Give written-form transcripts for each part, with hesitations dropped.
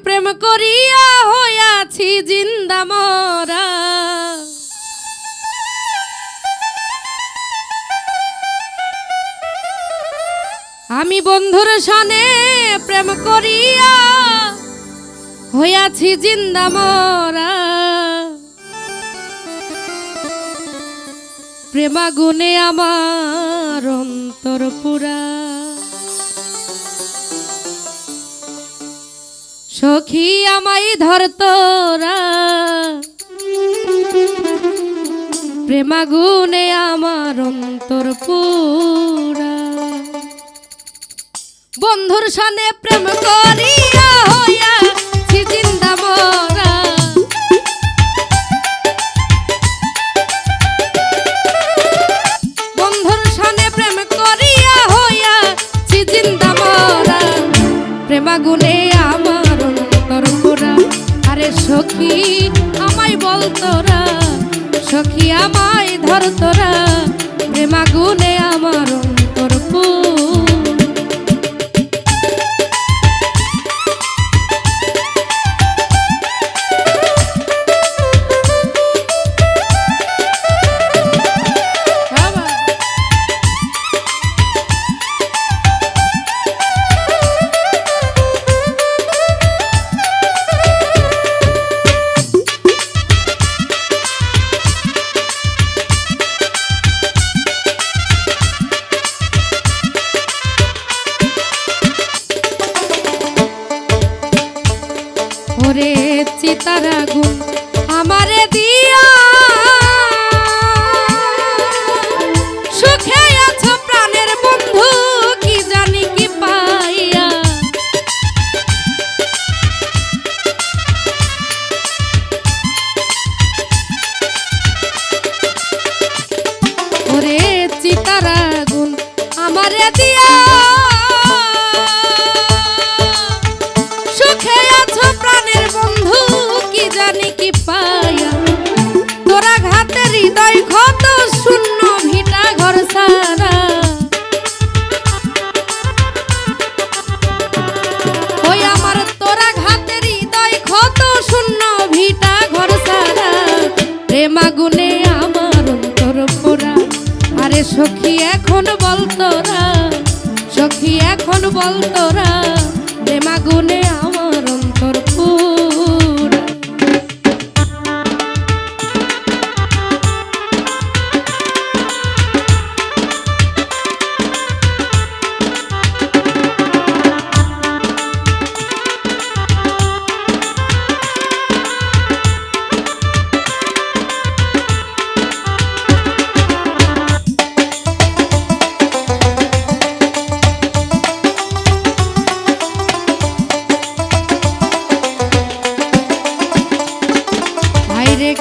প্রেম করিয়া হইয়াছি জিন্দা মরা। আমি বন্ধুর সনে প্রেম করিয়া হইয়াছি জিন্দা মরা। প্রেমাগুনে আমার অন্তর পুরা। সখী আমায় ধরতরা, প্রেমাগুনে আমার অন্তর পুরা। বন্ধুর সনে প্রেম করিয়া হইয়াছি জিন্দা মরা। বন্ধুর সনে প্রেম করিয়া হইয়াছি জিন্দা মরা। প্রেমাগুনে আমার অন্তর পুরা। আরে সখী আমায় বল তোরা, সখী আমায় ধর তোরা, প্রেমাগুনে আমার অন্তর পুরা। ওরে চিতার আগুন আমারে দিয়া সুখে আছো প্রাণের বন্ধু, কি জানি কি পাইয়া। ওরে চিতার আগুন আমারে দিয়া সুখে আছো প্রাণের বন্ধু, কি জানি কি পাইয়া। তোরা ঘাতে হৃদয় ক্ষত শূন্য ভিটা ঘর সারা। ওই আমার তোরা ঘাতে হৃদয় ক্ষত শূন্য ভিটা ঘর সারা। প্রেমাগুনে আমার অন্তর পোড়া। আরে সখী এখন বল তোরা, সখী এখন বল তোরা, প্রেমাগুনে আমার অন্তর পুরা।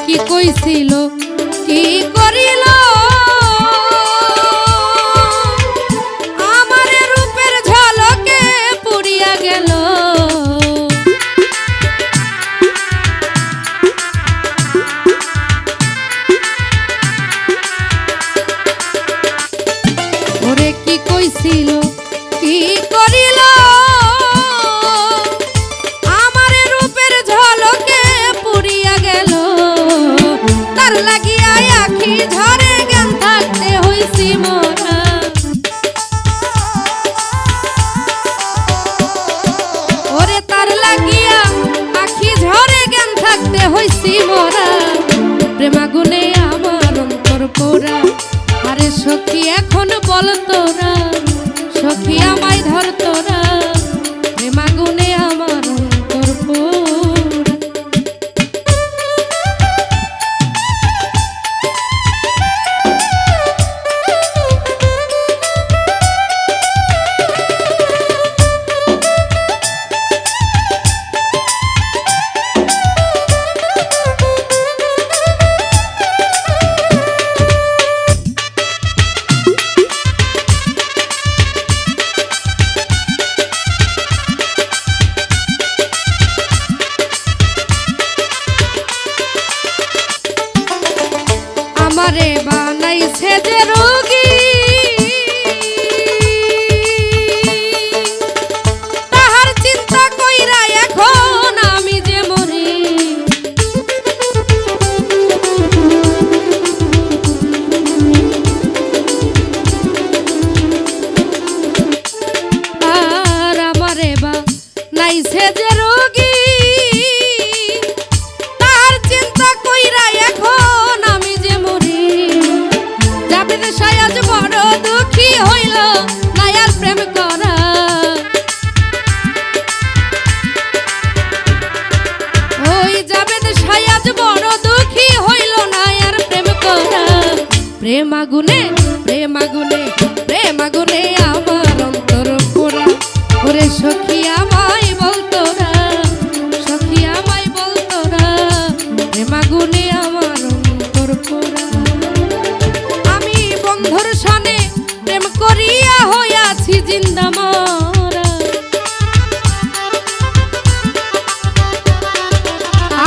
কি কইছিল কি করিল আমার রূপের ঝলকে পুড়িয়া গেল। ওরে কি কইছিল কি করিল আমার রূপের ঝলকে পুড়িয়া গেল। তার লাগিয়া আখি ঝরে জ্ঞান থাকতে হইছি মোরা। ওরে তার লাগিয়া আখি ঝরে জ্ঞান থাকতে হইছি মোরা। প্রেমাগুনে আমার অন্তর পোড়া। আরে সখী এখন বল তোরা, সখী আমায় ধর তোরা, প্রেমাগুনে আমার অন্তর পোড়া। রোগী, তার চিন্তা কইরা এখন আমি যে মরি। জাবেদ শাহ আজ বড় দুঃখী হইল না আর প্রেম করা। ওই জাবেদ শাহ আজ বড় দুঃখী হইল না আর প্রেম করা। প্রেম আগুনে প্রেম আগুনে প্রেম আগুনে আমার অন্তর পোড়া। ওরে সখী আমায় বলতো না, সখী আমায় বলতো না, প্রেম আগুনে আমার অন্তর পোড়া। আমি বন্ধুর সনে প্রেম করিয়া হইয়াছি জিন্দা মরা।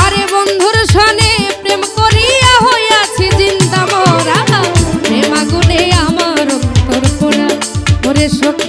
আরে বন্ধুর সনে প্রেম করিয়া হইয়াছি জিন্দা মরা। প্রেম আগুনে আমার অন্তর পোড়া। ওরে সখী